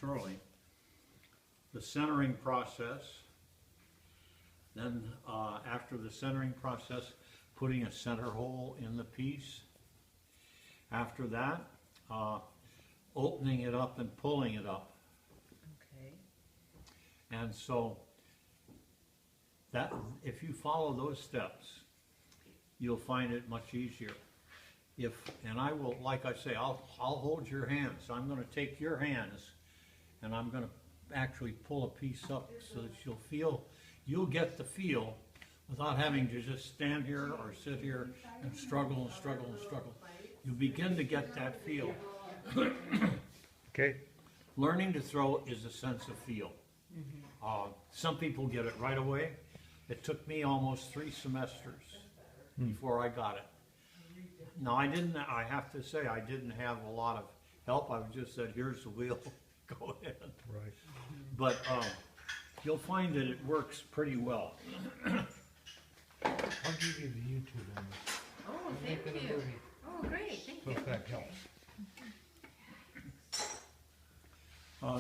thoroughly. The centering process, then after the centering process, putting a center hole in the piece. After that, opening it up and pulling it up. Okay. And so that, if you follow those steps, you'll find it much easier. And I will, like I say, I'll hold your hands. I'm going to take your hands and I'm going to actually pull a piece up so that you'll get the feel without having to just stand here or sit here and struggle and struggle and struggle. You begin to get that feel. Okay. Learning to throw is a sense of feel. Some people get it right away. It took me almost 3 semesters before I got it. Now I have to say, I didn't have a lot of help. I just said, here's the wheel, go ahead. Right. But you'll find that it works pretty well. I'll give you the YouTube on this. Oh, I'm thank making a you. movie, Oh, great, thank so you. if that helps.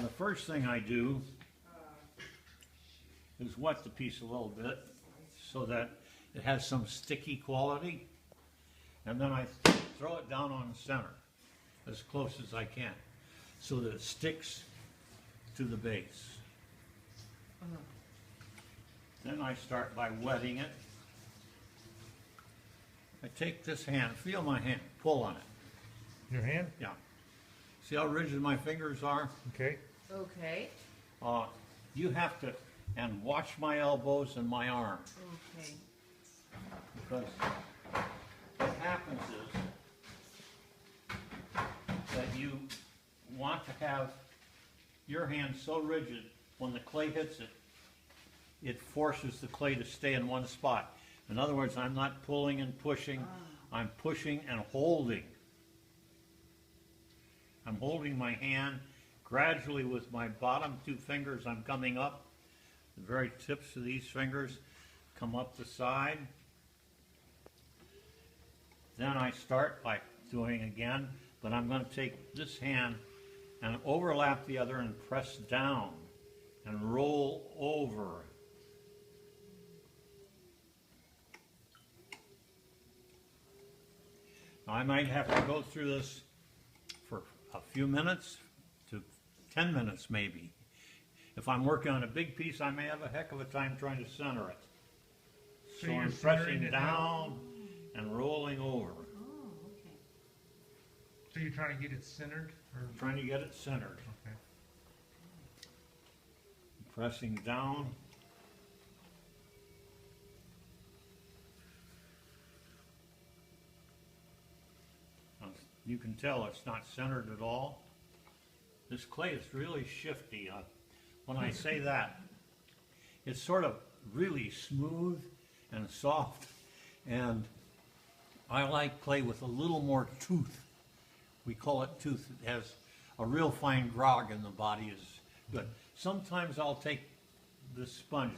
The first thing I do is wet the piece a little bit so that it has some sticky quality, and then I throw it down on the center as close as I can so that it sticks to the base. Then I start by wetting it. I take this hand, feel my hand, pull on it. Your hand? Yeah. See how rigid my fingers are? Okay. Okay, You have to, and watch my elbows and my arm, okay. because what happens is that you want to have your hand so rigid, when the clay hits it, it forces the clay to stay in one spot. In other words, I'm not pulling and pushing, I'm pushing and holding. I'm holding my hand gradually with my bottom 2 fingers. I'm coming up. The very tips of these fingers come up the side. Then I start by doing again, but I'm going to take this hand and overlap the other and press down and roll over. Now I might have to go through this for a few minutes to 10 minutes maybe. If I'm working on a big piece, I may have a heck of a time trying to center it. So So you're I'm centering pressing it down and rolling over, Oh, okay. So you're trying to get it centered? Or? trying to get it centered. Okay. Pressing down. Now, you can tell it's not centered at all. This clay is really shifty. When I say that, it's sort of really smooth and soft, and I like clay with a little more tooth. We call it tooth. It has a real fine grog in the body is good. Sometimes I'll take the sponge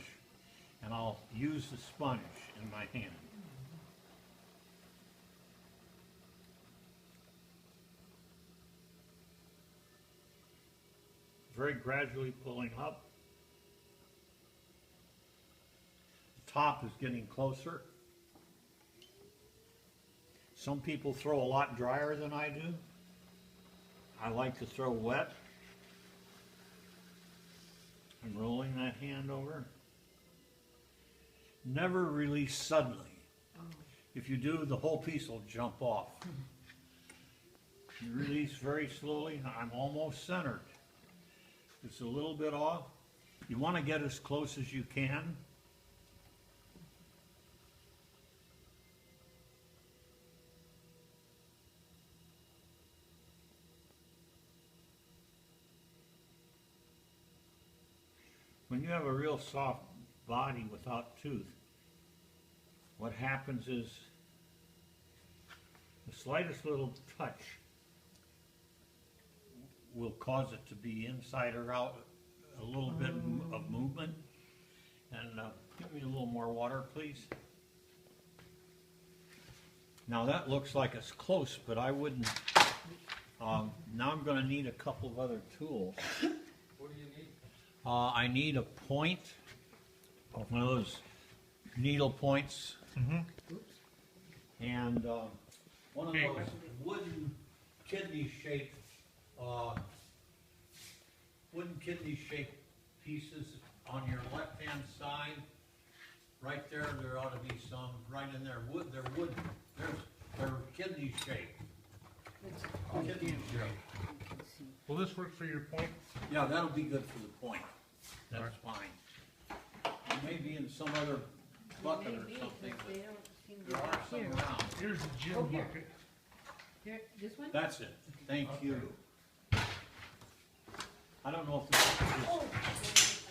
and I'll use the sponge in my hand. Very gradually pulling up. The top is getting closer. Some people throw a lot drier than I do. I like to throw wet. I'm rolling that hand over. Never release suddenly. If you do, the whole piece will jump off. You release very slowly. I'm almost centered. It's a little bit off. You want to get as close as you can. When you have a real soft body without tooth, what happens is the slightest little touch will cause it to be inside or out, a little bit of movement. And give me a little more water, please. Now that looks like it's close, but I wouldn't. Now I'm going to need a couple of other tools. I need a point, one of those needle points. Oops. And one of Okay. those wooden kidney-shaped pieces on your left-hand side. Right there, there ought to be some right in there. They're wooden. They're kidney-shaped. Kidney-shaped. Will this work for your point? Yeah, that'll be good for the point. That's fine. It may be in some other bucket or Maybe, something, but but they don't seem to there be are some here. around. Here's the gym Oh, here. bucket. Here, this one? That's it. Thank you. I don't know if this is, Oh,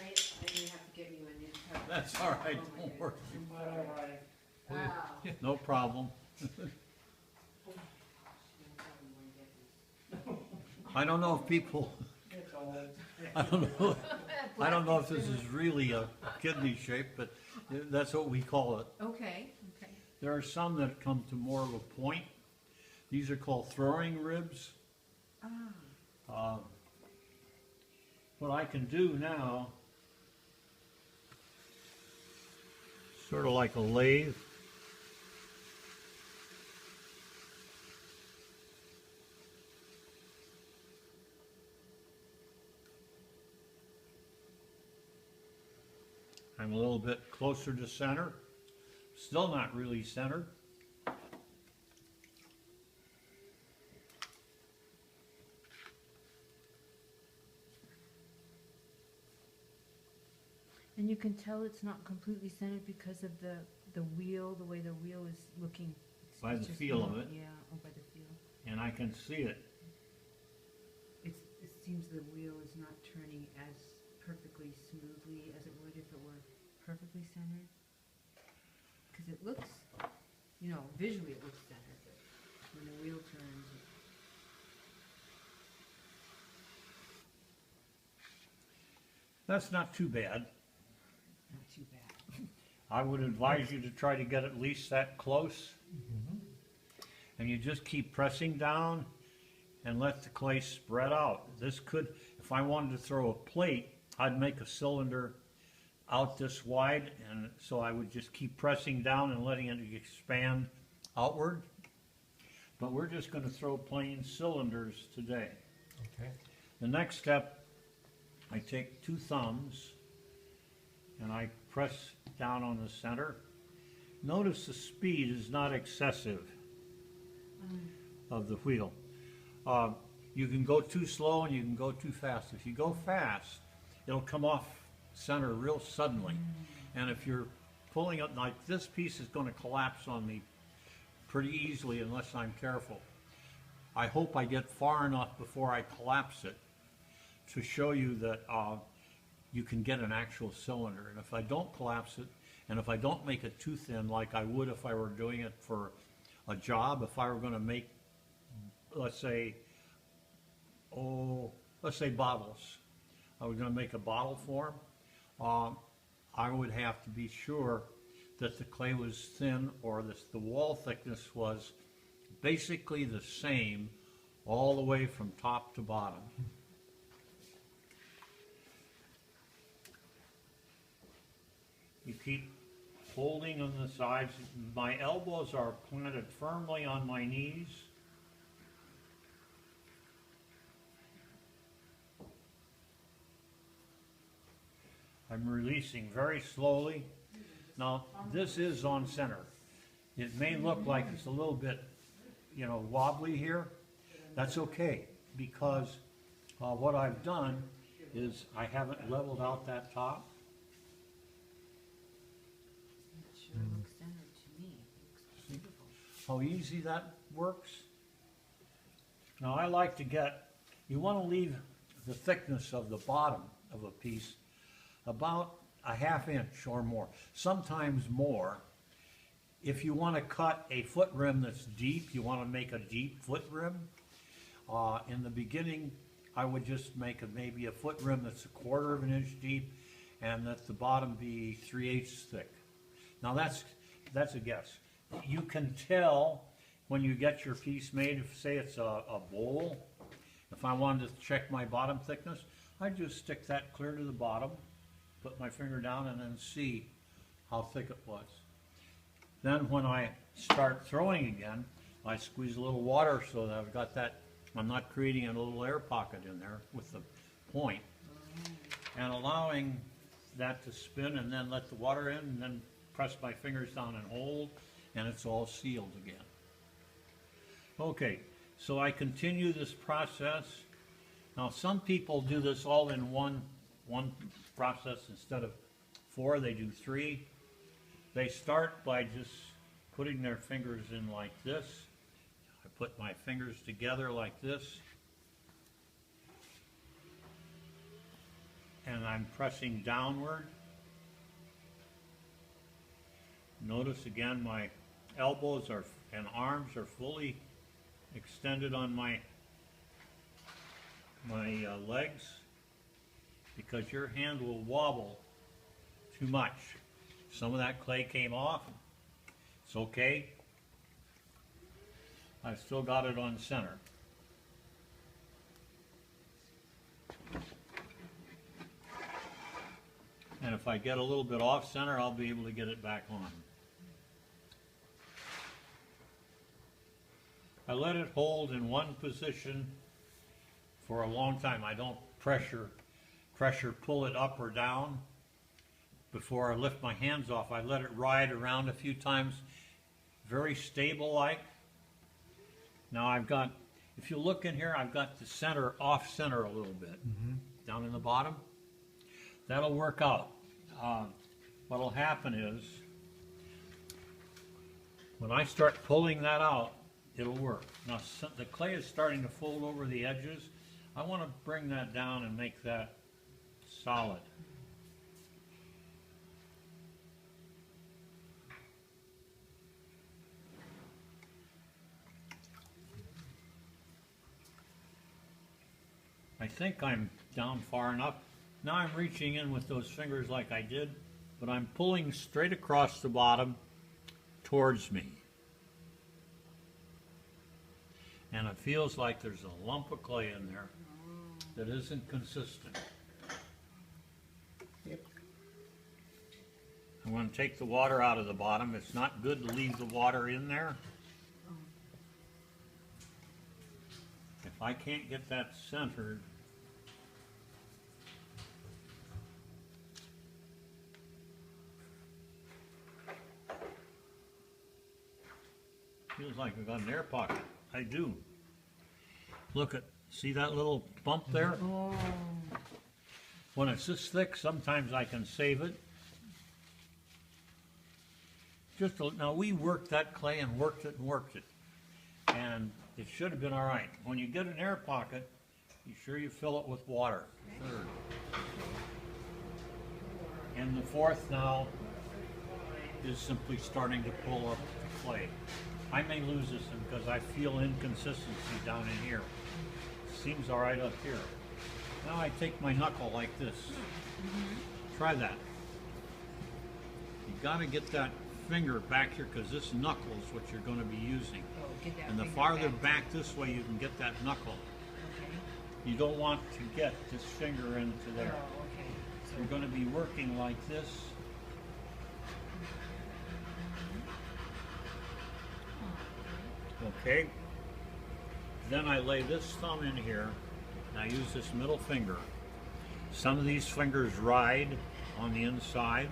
I didn't have to get you a new cup. that's all right, Oh, my don't worry. goodness. Wow. No problem. I don't know if people, I don't know if this is really a kidney shape, but that's what we call it. Okay, okay. There are some that come to more of a point. These are called throwing ribs. Ah, What I can do now, sort of like a lathe. I'm a little bit closer to center, still not really centered. and you can tell it's not completely centered because of the wheel, the way the wheel is looking. By It's the just feel of not- it. Yeah, oh, by the feel. And I can see it. It seems the wheel is not turning as perfectly smoothly as it would if it were perfectly centered. Because it looks, visually it looks centered, but when the wheel turns, That's not too bad. not too bad. I would advise you to try to get at least that close. And you just keep pressing down and let the clay spread out. This could, if I wanted to throw a plate, I'd make a cylinder out this wide, and so I would just keep pressing down and letting it expand outward. But we're just gonna throw plain cylinders today. Okay. The next step, I take two thumbs and I press down on the center. Notice the speed is not excessive of the wheel. You can go too slow and you can go too fast. If you go fast, it'll come off center real suddenly. And if you're pulling it like this piece is going to collapse on me pretty easily unless I'm careful. I hope I get far enough before I collapse it to show you that you can get an actual cylinder. And if I don't collapse it, and if I don't make it too thin like I would if I were doing it for a job, if I were going to make, let's say bottles. I was going to make a bottle form. I would have to be sure that the clay was thin, or the wall thickness was basically the same all the way from top to bottom. You keep holding on the sides. My elbows are planted firmly on my knees. I'm releasing very slowly. Now, this is on center. It may look like it's a little bit, wobbly here. That's okay, because what I've done is I haven't leveled out that top. It sure looks centered to me. It looks beautiful. How easy that works. Now, I like to you want to leave the thickness of the bottom of a piece about a ½ inch or more, sometimes more. If you want to cut a foot rim that's deep, you want to make a deep foot rim. In the beginning, I would just make maybe a foot rim that's 1/4 inch deep, and that the bottom be 3/8 thick. Now that's a guess. You can tell when you get your piece made, if say it's a bowl, if I wanted to check my bottom thickness, I just stick that clear to the bottom, put my finger down and then see how thick it was. Then when I start throwing again, I squeeze a little water so that I've got that, I'm not creating a little air pocket in there with the point, and allowing that to spin and then let the water in and then press my fingers down and hold, and it's all sealed again. Okay, so I continue this process. Now some people do this all in one process instead of 4, they do 3. They start by just putting their fingers in like this. I put my fingers together like this, and I'm pressing downward. Notice again my elbows and arms are fully extended on my legs, because your hand will wobble too much. Some of that clay came off. It's okay. I've still got it on center. And if I get a little bit off center, I'll be able to get it back on. I let it hold in one position for a long time. I don't pressure pull it up or down before I lift my hands off. I let it ride around a few times, very stable like. Now I've got, if you look in here, I've got the center off center a little bit, down in the bottom. That'll work out. What'll happen is, when I start pulling that out, it'll work. Now the clay is starting to fold over the edges. I want to bring that down and make that solid. I think I'm down far enough. Now I'm reaching in with those fingers like I did, but I'm pulling straight across the bottom towards me. And it feels like there's a lump of clay in there that isn't consistent. Yep. I'm going to take the water out of the bottom. It's not good to leave the water in there. If I can't get that centered, feels like I've got an air pocket. I do. Look at, see that little bump there? Oh, When it's this thick, sometimes I can save it. Now we worked that clay and worked it and worked it. And it should have been all right. When you get an air pocket, you sure you fill it with water. Third. And the fourth now is simply starting to pull up the clay. I may lose this one because I feel inconsistency down in here. Seems all right up here. Now I take my knuckle like this. Try that. You got to get that finger back here because this knuckle is what you're going to be using. oh, get that And the finger farther back this way you can get that knuckle. Okay. You don't want to get this finger into there. Oh, okay. So, You're going to be working like this. Okay. Then I lay this thumb in here, and I use this middle finger. Some of these fingers ride on the inside.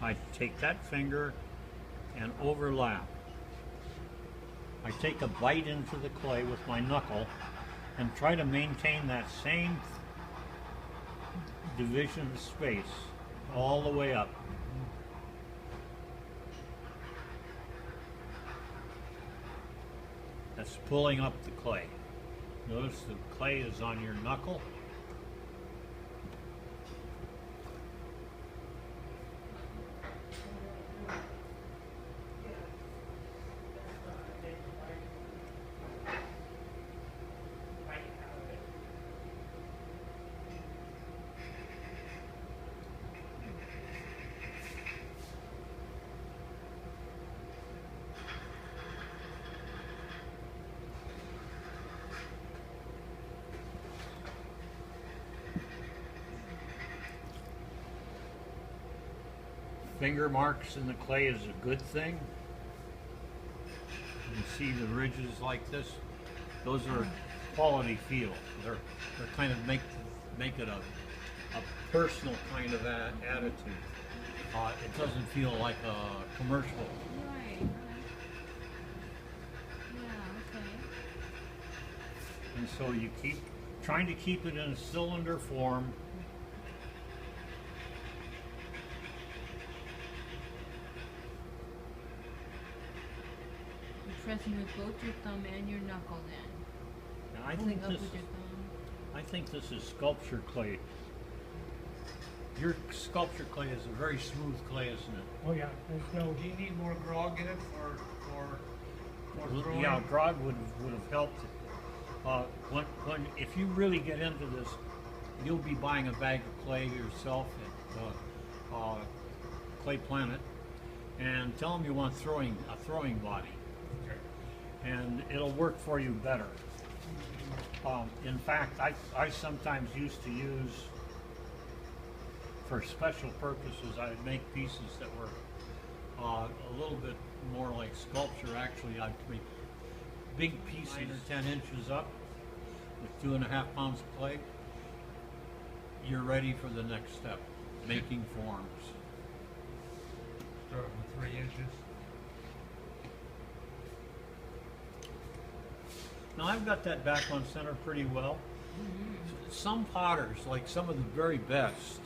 I take that finger and overlap. I take a bite into the clay with my knuckle and try to maintain that same division of space all the way up. That's pulling up the clay. Notice the clay is on your knuckle. finger marks in the clay is a good thing. You see the ridges like this? Those are quality feel. They're kind of make it a personal kind of attitude. It doesn't feel like a commercial. Right, right. Yeah, okay. And so you keep trying to keep it in a cylinder form. You're pressing with both your thumb and your knuckle then. Now, Pulling up with your thumb. I think this is sculpture clay. Your sculpture clay is a very smooth clay, isn't it? Oh, yeah, there's no, do you need more grog in it for throwing? Yeah, grog would have helped. If you really get into this, you'll be buying a bag of clay yourself at Clay Planet, and tell them you want a throwing body, Okay. and it'll work for you better. In fact, I sometimes used to use, for special purposes, I would make pieces that were a little bit more like sculpture. Actually, I'd make big pieces 9 or 10 inches up with 2.5 pounds of clay. You're ready for the next step, making forms. Start with 3 inches. Now I've got that back on center pretty well. Some potters, like some of the very best,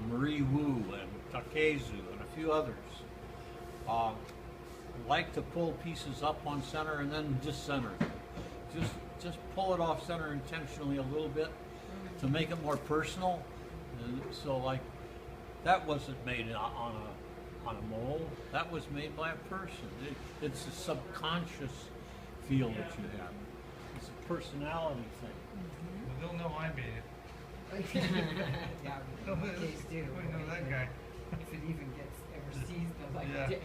Marie Wu and Takezu and a few others, like to pull pieces up on center and then just center. Just pull it off center intentionally a little bit to make it more personal. And so like that wasn't made on a mold. That was made by a person. It's a subconscious feel that you have. It's a personality thing. Well, they'll know I made it. Yeah, No, in case we too. know that guy. If it even gets ever sees the light Yeah. of day.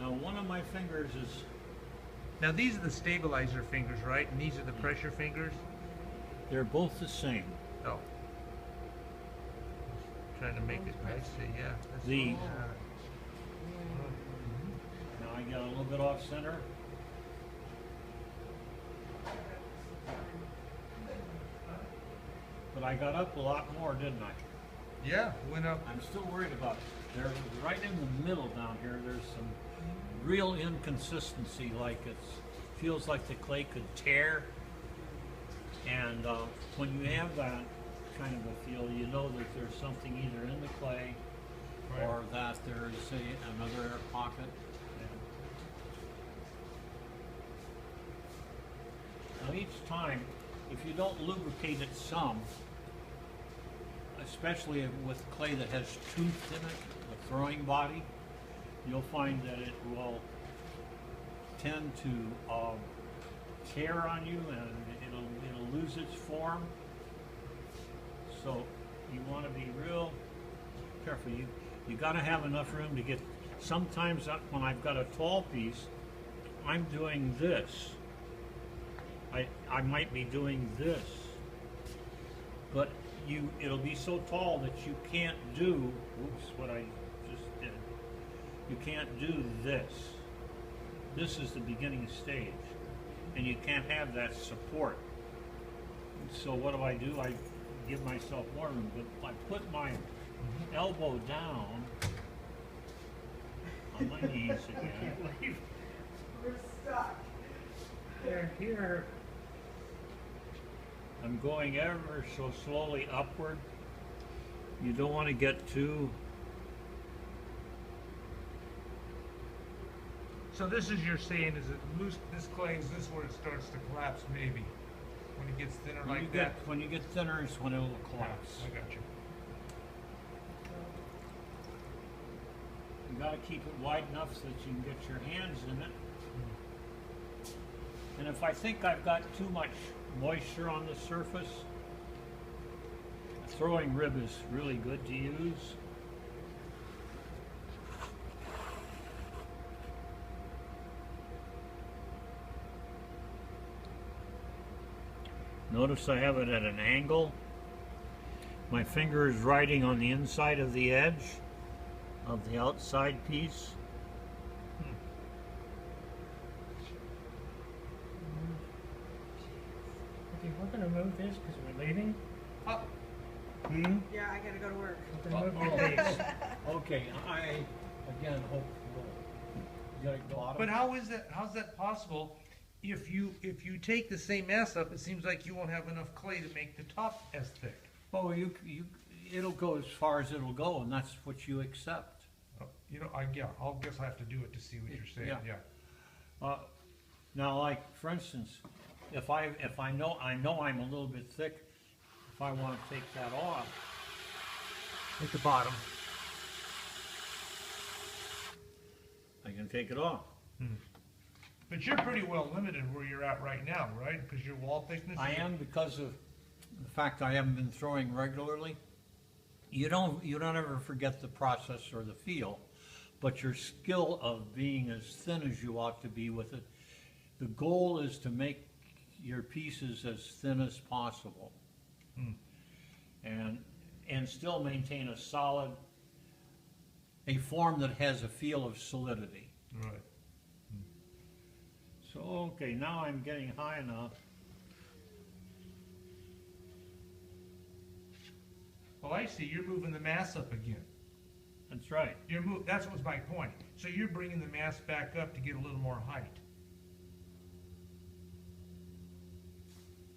Now one of my fingers is, Now these are the stabilizer fingers, right? And these are the pressure fingers? they're both the same. Oh. Trying to make it nice, yeah. That's The- Mhm. Now I got a little bit off center. But I got up a lot more, didn't I? Yeah, went up. I'm still worried about, there, right in the middle down here, there's some real inconsistency, like feels like the clay could tear. And when you have that kind of a feel, you know that there's something either in the clay or that there is another air pocket. Now each time, if you don't lubricate it some, especially with clay that has tooth in it, the throwing body, you'll find that it will tend to tear on you and it'll lose its form. So you want to be real careful. You got to have enough room to get. Sometimes when I've got a tall piece, I'm doing this. I might be doing this, but it'll be so tall that you can't do, oops, what I just did. You can't do this. This is the beginning stage, and you can't have that support. So what do? I give myself more room, but I put my elbow down on my knees again. We're stuck. Here. I'm going ever so slowly upward. You don't want to get too. So this is you're saying is it loose? This clay is this where it starts to collapse, maybe when it gets thinner like that. When you get thinner is when it will collapse. I got you. You got to keep it wide enough so that you can get your hands in it. And if I think I've got too much moisture on the surface, a throwing rib is really good to use. Notice I have it at an angle. My finger is riding on the inside of the edge. of the outside piece. Okay, we're gonna move this because we're leaving. Oh, Hmm? Yeah, I gotta go to work. We're gonna move the dates. Okay, I, again, hope we'll get a bottom. but how's that possible? If you take the same mass up, it seems like you won't have enough clay to make the top as thick. Oh, it'll go as far as it'll go, and that's what you accept. You know, I'll guess I have to do it to see what you're saying, Yeah. yeah. Now, like, for instance, if I know I'm a little bit thick, if I want to take that off, At the bottom. I can take it off. But you're pretty well limited where you're at right now, right? Because your wall thickness. I am, because of the fact I haven't been throwing regularly. You don't ever forget the process or the feel, but your skill of being as thin as you ought to be with it. The goal is to make your pieces as thin as possible, and still maintain a solid, a form that has a feel of solidity. Right. So, okay, now I'm getting high enough. Well, I see. You're moving the mass up again. That's right. That's what was my point. So you're bringing the mass back up to get a little more height.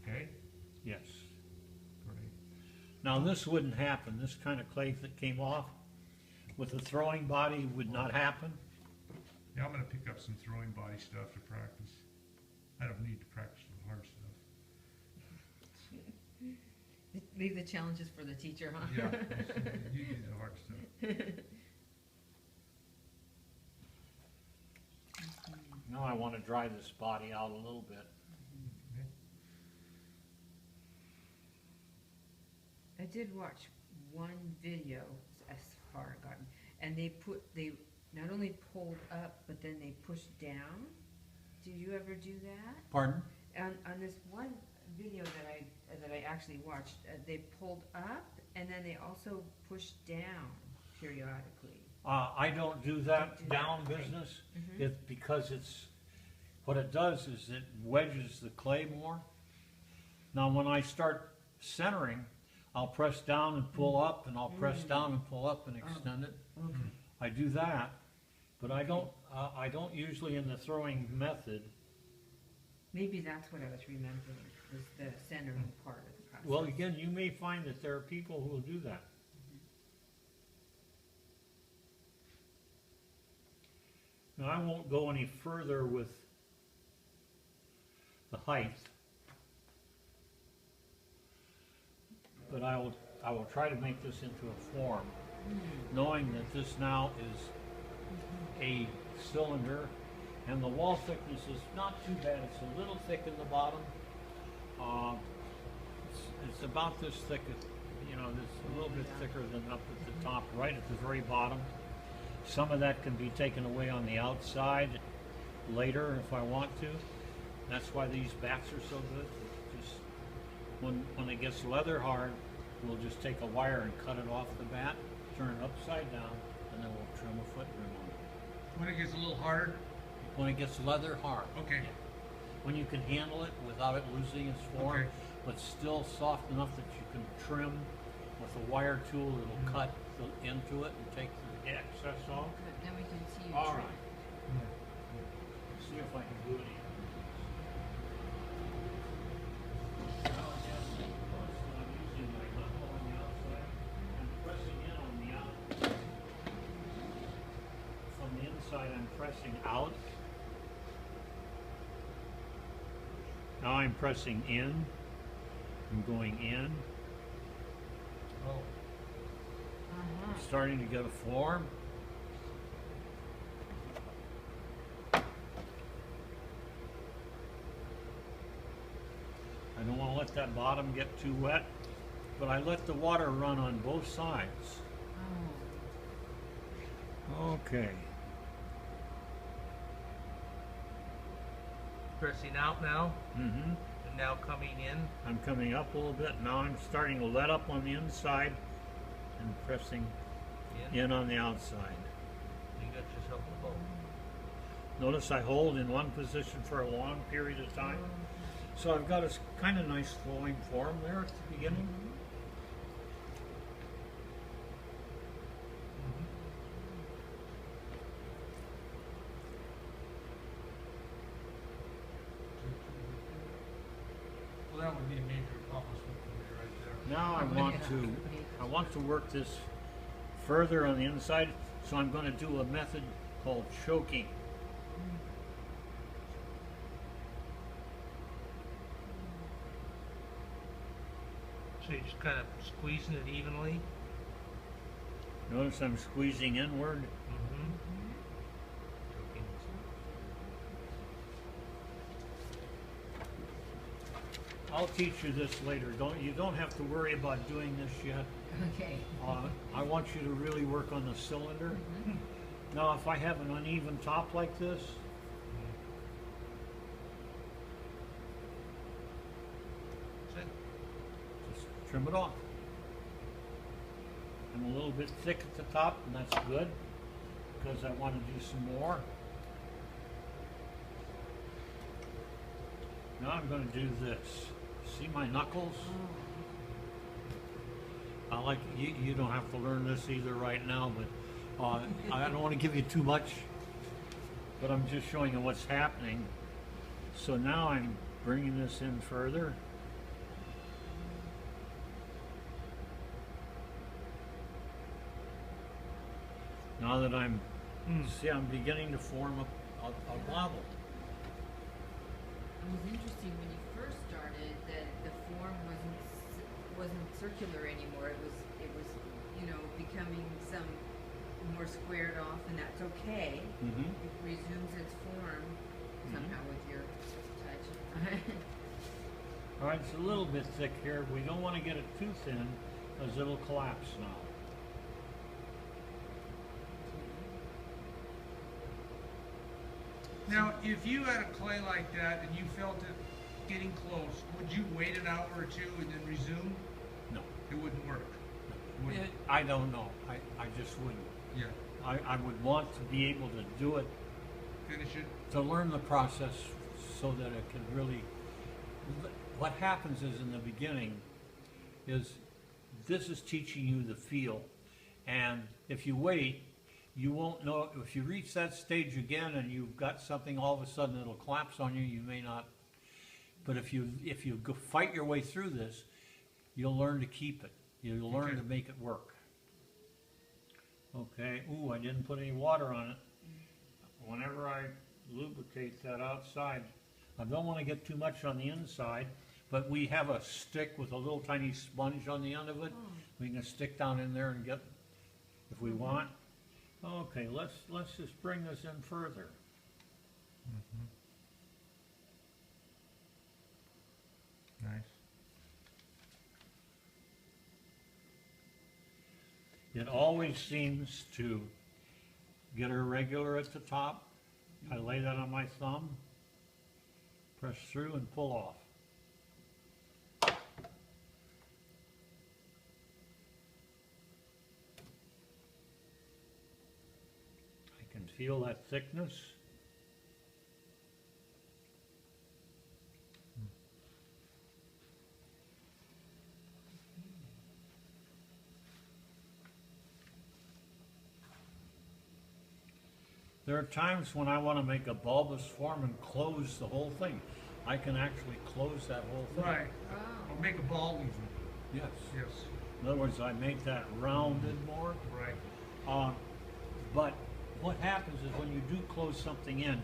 Okay. Yes. Great. Now, this wouldn't happen. This kind of clay that came off with the throwing body would not happen. Yeah, I'm gonna pick up some throwing body stuff to practice. I don't need to practice the hard stuff. Leave the challenges for the teacher, huh? Yeah, you do the hard stuff. Now I want to dry this body out a little bit. I did watch one video, as far as gotten, and they not only pulled up, but then they pushed down. Did you ever do that? Pardon? On this one video that I actually watched, they pulled up and then they also pushed down periodically. I don't do that Don't do that, down okay. business. Mhm. Because what it does is it wedges the clay more. Now, when I start centering, I'll press down and pull up, and I'll press down and pull up and extend it. Okay. I do that, but I don't usually in the throwing method. Maybe that's what I was remembering, was the centering part of the process. Well, again, you may find that there are people who will do that. Now, I won't go any further with the height, but I will try to make this into a form, knowing that this now is a cylinder, and the wall thickness is not too bad. It's a little thick in the bottom. It's about this thick, it's a little bit thicker than up at the top, right at the very bottom. Some of that can be taken away on the outside later if I want to. That's why these bats are so good. Just when it gets leather hard, we'll just take a wire and cut it off the bat, turn it upside down, and then we'll trim a foot rim on it. When it gets a little harder. When it gets leather hard. Okay. When you can handle it without it losing its form, Okay. but still soft enough that you can trim with a wire tool that'll cut into it and take the excess off. Good, then we can see you All trim. right. See if I can do it. Now, again, I'm using my knuckle on the outside. I'm pressing in on the out. From the inside, I'm pressing out. Now I'm pressing in. I'm going in. Oh. Uh-huh. I'm starting to get a form. I don't want to let that bottom get too wet, but I let the water run on both sides. Oh, Okay. Pressing out now, Mm-hmm. and now coming in. I'm coming up a little bit. Now I'm starting to let up on the inside and pressing Yeah. in on the outside. You got yourself a bowl. Notice I hold in one position for a long period of time. So I've got a kind of nice flowing form there at the beginning. Well, that would be a major accomplishment for me right there. Now I want to work this further on the inside, so I'm going to do a method called choking. So you're just kind of squeezing it evenly? Notice I'm squeezing inward. Mm-hmm. I'll teach you this later. You don't have to worry about doing this yet. Okay. I want you to really work on the cylinder. Now, if I have an uneven top like this, just trim it off. I'm a little bit thick at the top, and that's good, because I want to do some more. Now I'm going to do this. See my knuckles? You don't have to learn this either right now, but I don't want to give you too much, but I'm just showing you what's happening. So now I'm bringing this in further. Now that see, I'm beginning to form a bobble. It was interesting when you first started that the form wasn't circular anymore. It was becoming some more squared off, and that's okay. Mm-hmm. It resumes its form somehow with your touch. All right, it's a little bit thick here. We don't want to get it too thin, because it'll collapse now. Now, if you had a clay like that and you felt it getting close, would you wait an hour or two and then resume? No. It wouldn't work. Wouldn't it? I don't know. I just wouldn't. Yeah. I would want to be able to do it, Finish it. to learn the process so that it can really, what happens is in the beginning is this is teaching you the feel, and if you wait, you won't know. If you reach that stage again and you've got something, all of a sudden it'll collapse on you, you may not. But if you fight your way through this, you'll learn to keep it. You'll learn to make it work. Okay, ooh, I didn't put any water on it. Whenever I lubricate that outside, I don't want to get too much on the inside, but we have a stick with a little tiny sponge on the end of it. We can stick down in there and get, if we want. Okay, let's just bring this in further. Nice. It always seems to get irregular at the top. I lay that on my thumb, press through and pull off. I can feel that thickness. There are times when I want to make a bulbous form and close the whole thing. I can actually close that whole thing. Right. Or make a ball even. Yes. Yes. In other words, I make that rounded more. Right. But what happens is when you do close something in,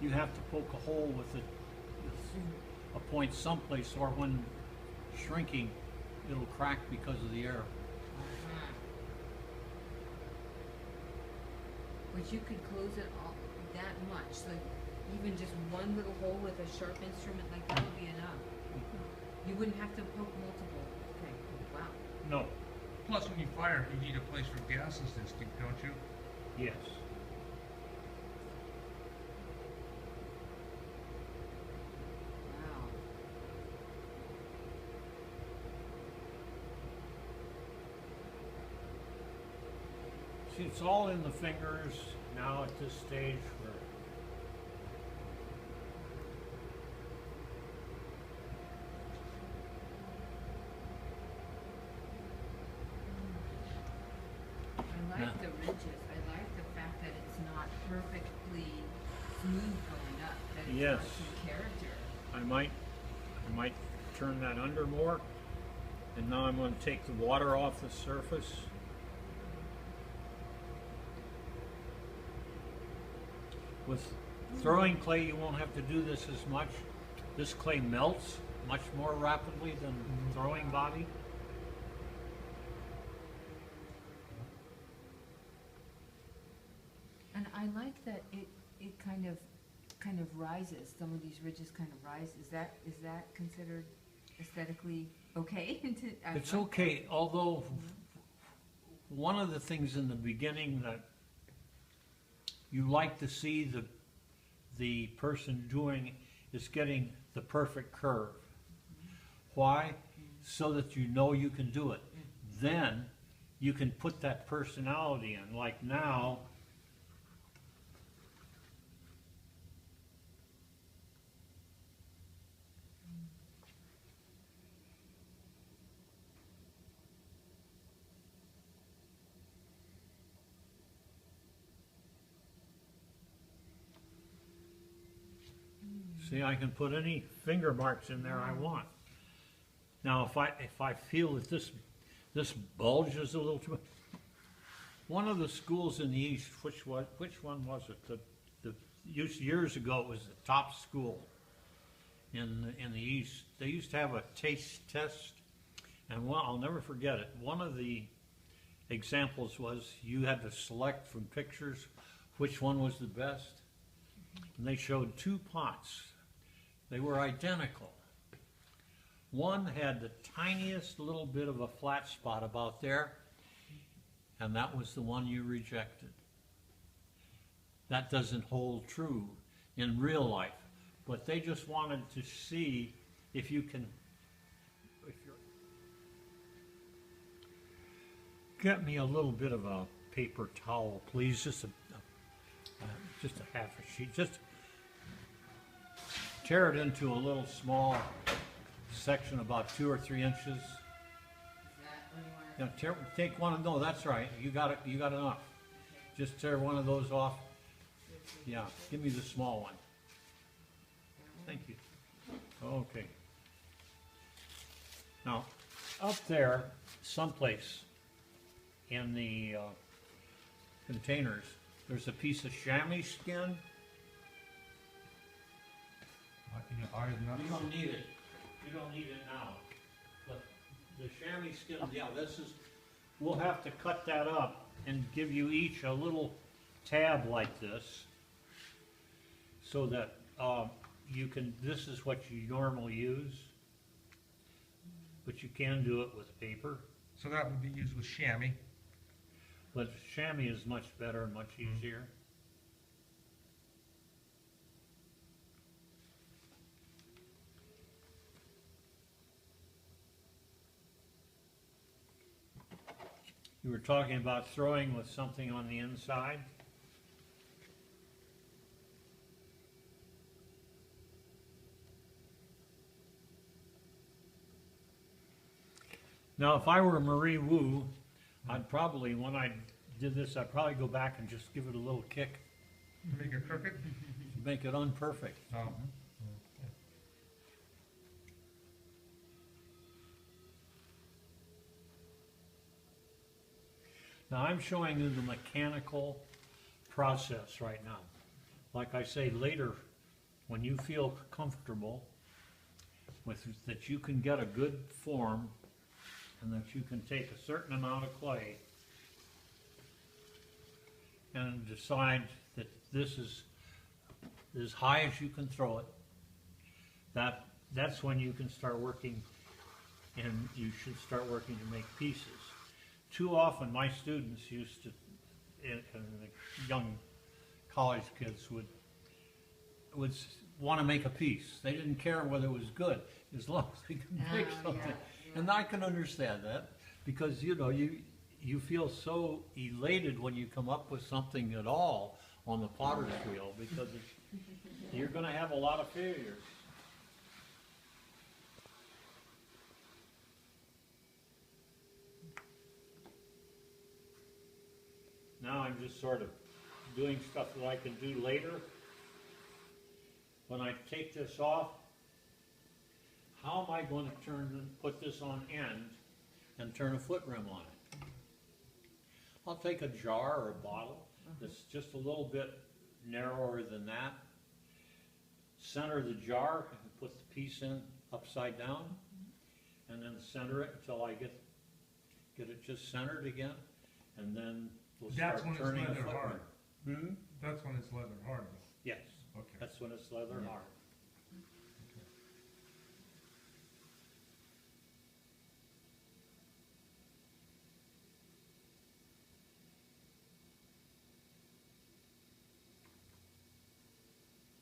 you have to poke a hole with a point someplace, or when shrinking, it'll crack because of the air. But you could close it all that much, like even just one little hole with a sharp instrument like that would be enough. You wouldn't have to poke multiple. Okay, wow. No. Plus, when you fire, you need a place for gases to stick, don't you? Yes. Wow. it's all in the fingers now at this stage where I like the ridges, I like the fact that it's not perfectly smooth going up, that it's Yes. got some character. I might turn that under more. And now I'm going to take the water off the surface. With throwing clay, you won't have to do this as much. This clay melts much more rapidly than throwing body. And I like that it kind of rises, some of these ridges kind of rise, is that considered aesthetically okay? I It's like okay, although one of the things in the beginning that you like to see the person doing is getting the perfect curve. Why? So that you know you can do it. Then you can put that personality in. Like now, see, I can put any finger marks in there I want. Now, if I feel that this bulges a little too much, one of the schools in the east, which one was it? Years ago, it was the top school in the east. They used to have a taste test, and I'll never forget it. One of the examples was you had to select from pictures which one was the best, and they showed two pots. They were identical. One had the tiniest little bit of a flat spot about there, and that was the one you rejected. That doesn't hold true in real life, but they just wanted to see if you can, get me a little bit of a paper towel, please, just a half a sheet, just tear it into a little small section about 2 or 3 inches. Is that what you want? Now take one. No, that's right. You got it. You got enough. Just tear one of those off. Yeah, give me the small one. Thank you. Okay. Now, up there, someplace in the containers, there's a piece of chamois skin. You don't need it. You don't need it now. But the chamois skin, yeah, we'll have to cut that up and give you each a little tab like this so that this is what you normally use, but you can do it with paper. So that would be used with chamois. But chamois is much better and much easier. You were talking about throwing with something on the inside. Now, if I were Marie Wu, I'd probably, when I did this, I'd probably go back and just give it a little kick, Make it crooked? make it unperfect. Oh. Now, I'm showing you the mechanical process right now. Like I say, later, when you feel comfortable with that you can get a good form and that you can take a certain amount of clay and decide that this is as high as you can throw it, that's when you can start working, and you should start working to make pieces. Too often my students used to, and the young college kids would want to make a piece. They didn't care whether it was good, as long as they could make Oh, something. yeah. And I can understand that, because you know, you feel so elated when you come up with something at all on the potter's wheel, because you're gonna have a lot of failures. Now I'm just sort of doing stuff that I can do later. When I take this off, how am I going to put this on end and turn a foot rim on it? I'll take a jar or a bottle that's just a little bit narrower than that, center the jar and put the piece in upside down, and then center it until I get it just centered again, and then we'll That's start when it's turning the leather foot hard. rim. Hmm? That's when it's leather hard. Yes, Okay. that's when it's leather hard.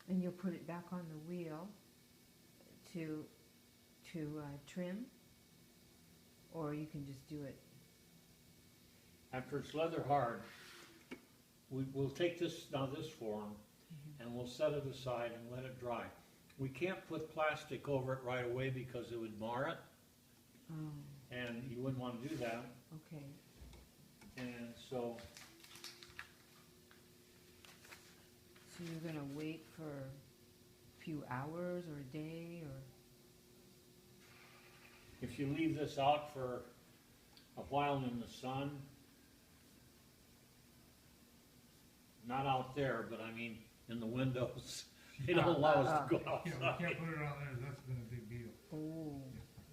And you'll put it back on the wheel to trim, or you can just do it. After it's leather hard, we'll take this form and we'll set it aside and let it dry. We can't put plastic over it right away because it would mar it, Oh, and you wouldn't want to do that. okay. And so, So you're gonna wait for a few hours or a day, or? if you leave this out for a while in the sun, not out there, but I mean in the windows, they don't allow us to go Yeah, we outside. can't put it on there, that's been a big deal. Oh,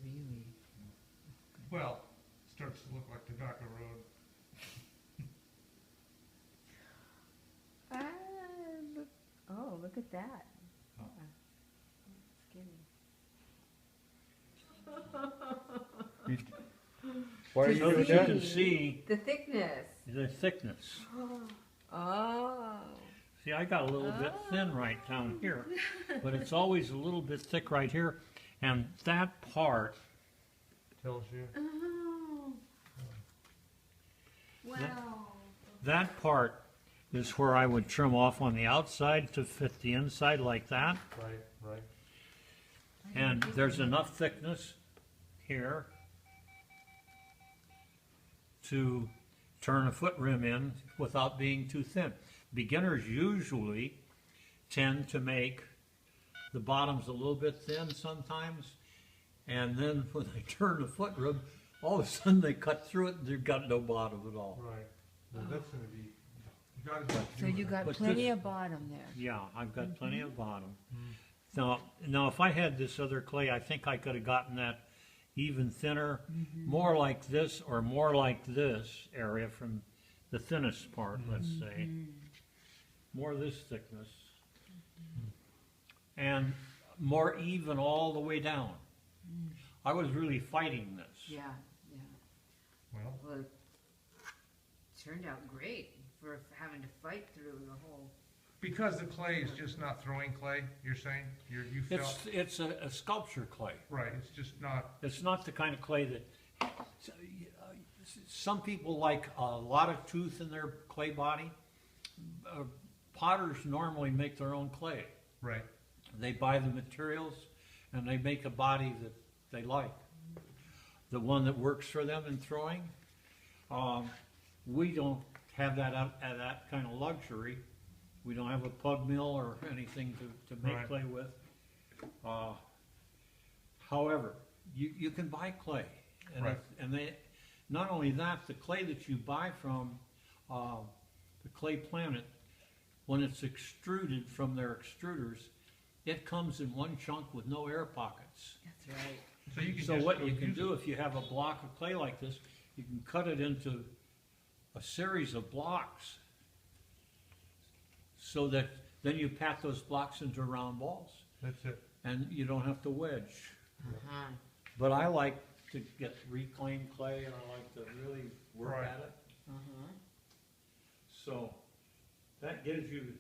really? Well, it starts to look like Tobacco Road. Ah, look, oh, look at that. Oh. Ah, Why are To you So doing that you that? can see The thickness. the thickness. Oh. See, I got a little bit thin right down here, but it's always a little bit thick right here. And that part, Tells you. Oh. Wow. that part is where I would trim off on the outside to fit the inside like that. Right. And there's enough thickness here to turn a foot rim in without being too thin. Beginners usually tend to make the bottoms a little bit thin sometimes, and then when they turn the foot rim, all of a sudden they cut through it and they've got no bottom at all. Right. Well, that's gonna be, you gotta do. So you got But plenty this- of bottom there. Yeah, I've got plenty of bottom. Now, if I had this other clay, I think I could have gotten that even thinner, more like this or more like this area from the thinnest part, let's say. More this thickness. And more even all the way down. I was really fighting this. Yeah, yeah. Well, Well, it turned out great for having to fight through the whole. because the clay is just not throwing clay, you're saying? You felt, It's a sculpture clay. right, it's just not, It's not the kind of clay that, some people like a lot of tooth in their clay body. Potters normally make their own clay. right, They buy the materials and they make a body that they like. The one that works for them in throwing. We don't have that kind of luxury. We don't have a pug mill or anything to make Right. clay with. However, you can buy clay. And, Right. and they, not only that, the clay that you buy from the Clay Planet, when it's extruded from their extruders, it comes in one chunk with no air pockets. That's right. so you can So just what go you can use do, it. if you have a block of clay like this, you can cut it into a series of blocks, so that then you pat those blocks into round balls, That's it. and you don't have to wedge. Uh-huh. But I like to get reclaimed clay, and I like to really work Right. at it. Uh-huh. So that gives you